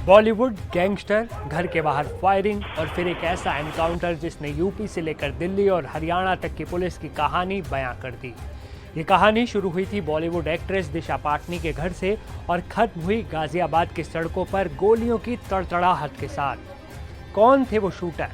Bollywood gangster, घर के बाहर फायरिंग और फिर एक ऐसा एनकाउंटर जिसने यूपी से लेकर दिल्ली और हरियाणा तक की पुलिस की कहानी बयां कर दी। ये कहानी शुरू हुई थी बॉलीवुड एक्ट्रेस दिशा पाटनी के घर से और खत्म हुई गाजियाबाद की सड़कों पर गोलियों की तड़तड़ाहट के साथ। कौन थे वो शूटर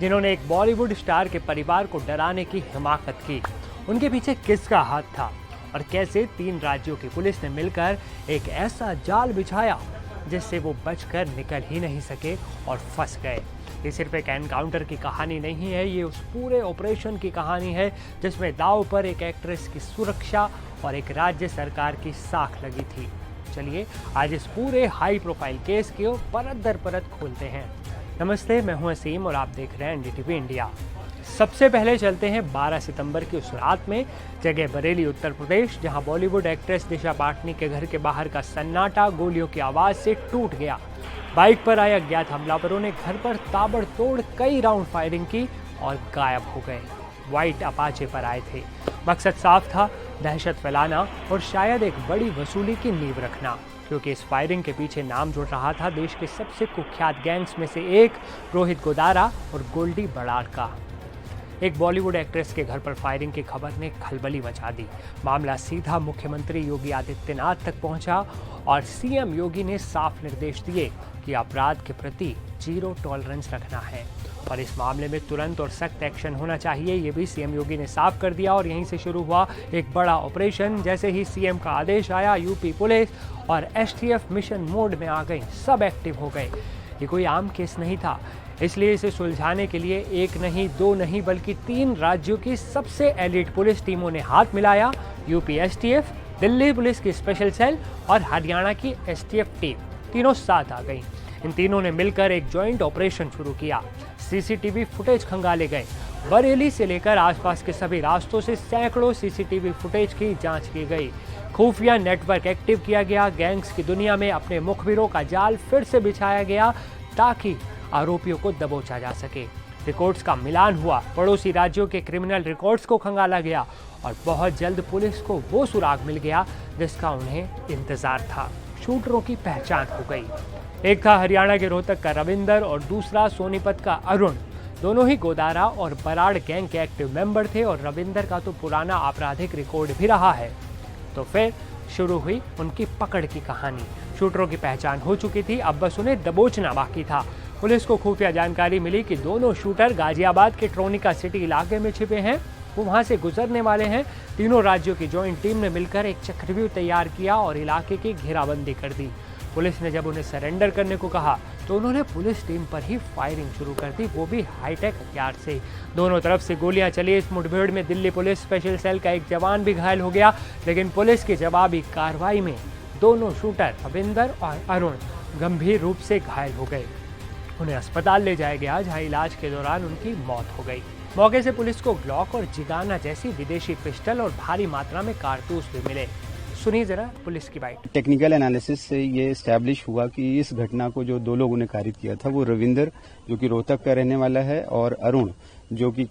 जिन्होंने एक बॉलीवुड स्टार के परिवार को डराने की हिमाकत की? उनके पीछे किसका हाथ था और कैसे 3 राज्यों की पुलिस ने मिलकर एक ऐसा जाल बिछाया जिससे वो बचकर निकल ही नहीं सके और फंस गए? ये सिर्फ एक एनकाउंटर की कहानी नहीं है, ये उस पूरे ऑपरेशन की कहानी है जिसमें दांव पर एक एक्ट्रेस की सुरक्षा और एक राज्य सरकार की साख लगी थी। चलिए आज इस पूरे हाई प्रोफाइल केस को परत दर परत खोलते हैं। नमस्ते, मैं हूं असीम और आप देख रहे हैं एनडीटीवी इंडिया। सबसे पहले चलते हैं 12 सितंबर की उस रात में, जगह बरेली उत्तर प्रदेश, जहां बॉलीवुड एक्ट्रेस दिशा पाटनी के घर के बाहर का सन्नाटा गोलियों की आवाज से टूट गया। बाइक पर आए अज्ञात हमलावरों ने घर पर ताबड़तोड़ कई राउंड फायरिंग की और गायब हो गए। व्हाइट अपाचे पर आए थे। मकसद साफ था, दहशत फैलाना और शायद एक बड़ी वसूली की नींव रखना, क्योंकि इस फायरिंग के पीछे नाम जुड़ रहा था देश के सबसे कुख्यात गैंग्स में से एक रोहित गोदारा और गोल्डी बराड़ का। एक बॉलीवुड एक्ट्रेस के घर पर फायरिंग की खबर ने खलबली मचा दी। मामला सीधा मुख्यमंत्री योगी आदित्यनाथ तक पहुंचा और सीएम योगी ने साफ निर्देश दिए कि अपराध के प्रति 0 टॉलरेंस रखना है और इस मामले में तुरंत और सख्त एक्शन होना चाहिए। ये भी सीएम योगी ने साफ कर दिया और यहीं से शुरू हुआ एक बड़ा ऑपरेशन। जैसे ही सीएम का आदेश आया, यूपी पुलिस और एसटीएफ मिशन मोड में आ गई, सब एक्टिव हो गए। ये कोई आम केस नहीं था, इसलिए इसे सुलझाने के लिए 1 नहीं 2 नहीं बल्कि 3 राज्यों की सबसे एलीट पुलिस टीमों ने हाथ मिलाया। यूपी एसटीएफ, दिल्ली पुलिस की स्पेशल सेल और हरियाणा की एसटीएफ टीम, तीनों साथ आ गई। इन तीनों ने मिलकर एक जॉइंट ऑपरेशन शुरू किया। सीसीटीवी फुटेज खंगाले गए। बरेली से लेकर आसपास के सभी रास्तों से सैकड़ों सीसीटीवी फुटेज की जांच की गई। खुफिया नेटवर्क एक्टिव किया गया। गैंग्स की दुनिया में अपने मुखबिरों का जाल फिर से बिछाया गया ताकि आरोपियों को दबोचा जा सके। रिकॉर्ड्स का मिलान हुआ, पड़ोसी राज्यों के क्रिमिनल रिकॉर्ड्स को खंगाला गया और बहुत जल्द पुलिस को वो सुराग मिल गया जिसका उन्हें इंतजार था। शूटरों की पहचान हो गई। एक था हरियाणा के रोहतक का रविंदर और दूसरा सोनीपत का अरुण। दोनों ही गोदारा और बराड़ गैंग के एक्टिव मेंबर थे और रविंदर का तो पुराना आपराधिक रिकॉर्ड भी रहा है। तो फिर शुरू हुई उनकी पकड़ की कहानी। शूटरों की पहचान हो चुकी थी, अब बस उन्हें दबोचना बाकी था। पुलिस को खुफिया जानकारी मिली कि दोनों शूटर गाजियाबाद के ट्रोनिका सिटी इलाके में छिपे हैं, वो वहां से गुजरने वाले हैं। तीनों राज्यों की जॉइंट टीम ने मिलकर एक चक्रव्यूह तैयार किया और इलाके की घेराबंदी कर दी। पुलिस ने जब उन्हें सरेंडर करने को कहा तो उन्होंने पुलिस टीम पर ही फायरिंग शुरू कर दी, वो भी हाईटेक हथियार से। दोनों तरफ से गोलियां चली। इस मुठभेड़ में दिल्ली पुलिस स्पेशल सेल का एक जवान भी घायल हो गया, लेकिन पुलिस की जवाबी कार्रवाई में दोनों शूटर रविंदर और अरुण गंभीर रूप से घायल हो गए। उन्हें अस्पताल ले जाया गया, जहां इलाज के दौरान उनकी मौत हो गई। मौके से पुलिस को ग्लॉक और जिगाना जैसी विदेशी पिस्टल और भारी मात्रा में कारतूस भी मिले। सुनिए जरा पुलिस की बात। टेक्निकल एनालिसिस से ये एस्टैब्लिश हुआ कि इस घटना को जो 2 लोगों ने कारित किया था वो रविंदर, जो कि रोहतक का रहने वाला है, और अरुण, जो कि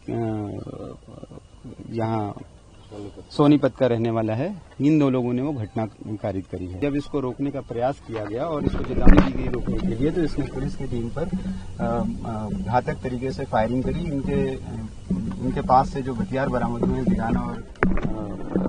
यहाँ सोनीपत का रहने वाला है। इन 2 लोगों ने वो घटना कारित करी है। जब इसको रोकने का प्रयास किया गया और इसको चेतावनी दी गई रोकने के लिए, तो इसने पुलिस की टीम पर घातक तरीके से फायरिंग करी। इनके पास से जो हथियार बरामद हुए, जिगाना और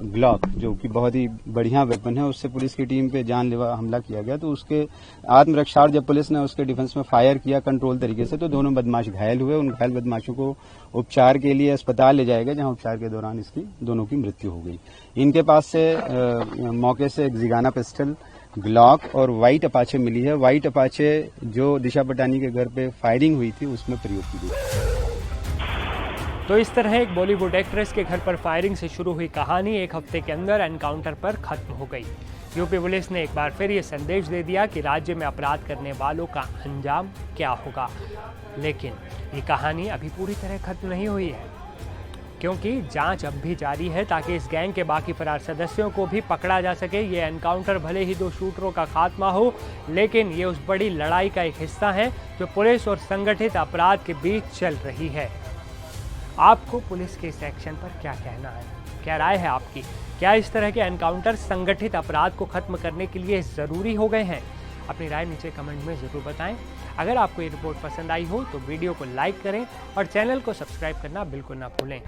ग्लॉक, जो कि बहुत ही बढ़िया वेपन है, उससे पुलिस की टीम पे जानलेवा हमला किया गया। तो उसके आत्मरक्षा, जब पुलिस ने उसके डिफेंस में फायर किया कंट्रोल तरीके से, तो दोनों बदमाश घायल हुए। उन घायल बदमाशों को उपचार के लिए अस्पताल ले जाया गया, जहां उपचार के दौरान इसकी दोनों की मृत्यु हो गई। इनके पास से मौके से एक जिगाना पिस्टल, ग्लॉक और व्हाइट अपाचे मिली है। व्हाइट अपाचे जो दिशा पटानी के घर पे फायरिंग हुई थी उसमें प्रयोग की गई। तो इस तरह एक बॉलीवुड एक्ट्रेस के घर पर फायरिंग से शुरू हुई कहानी 1 हफ्ते के अंदर एनकाउंटर पर खत्म हो गई। यूपी पुलिस ने एक बार फिर ये संदेश दे दिया कि राज्य में अपराध करने वालों का अंजाम क्या होगा। लेकिन ये कहानी अभी पूरी तरह खत्म नहीं हुई है, क्योंकि जांच अब भी जारी है ताकि इस गैंग के बाकी फरार सदस्यों को भी पकड़ा जा सके। ये एनकाउंटर भले ही 2 शूटरों का खात्मा हो, लेकिन ये उस बड़ी लड़ाई का एक हिस्सा है जो पुलिस और संगठित अपराध के बीच चल रही है। आपको पुलिस के इस एक्शन पर क्या कहना है? क्या राय है आपकी? क्या इस तरह के एनकाउंटर संगठित अपराध को खत्म करने के लिए जरूरी हो गए हैं? अपनी राय नीचे कमेंट में ज़रूर बताएं। अगर आपको ये रिपोर्ट पसंद आई हो तो वीडियो को लाइक करें और चैनल को सब्सक्राइब करना बिल्कुल ना भूलें।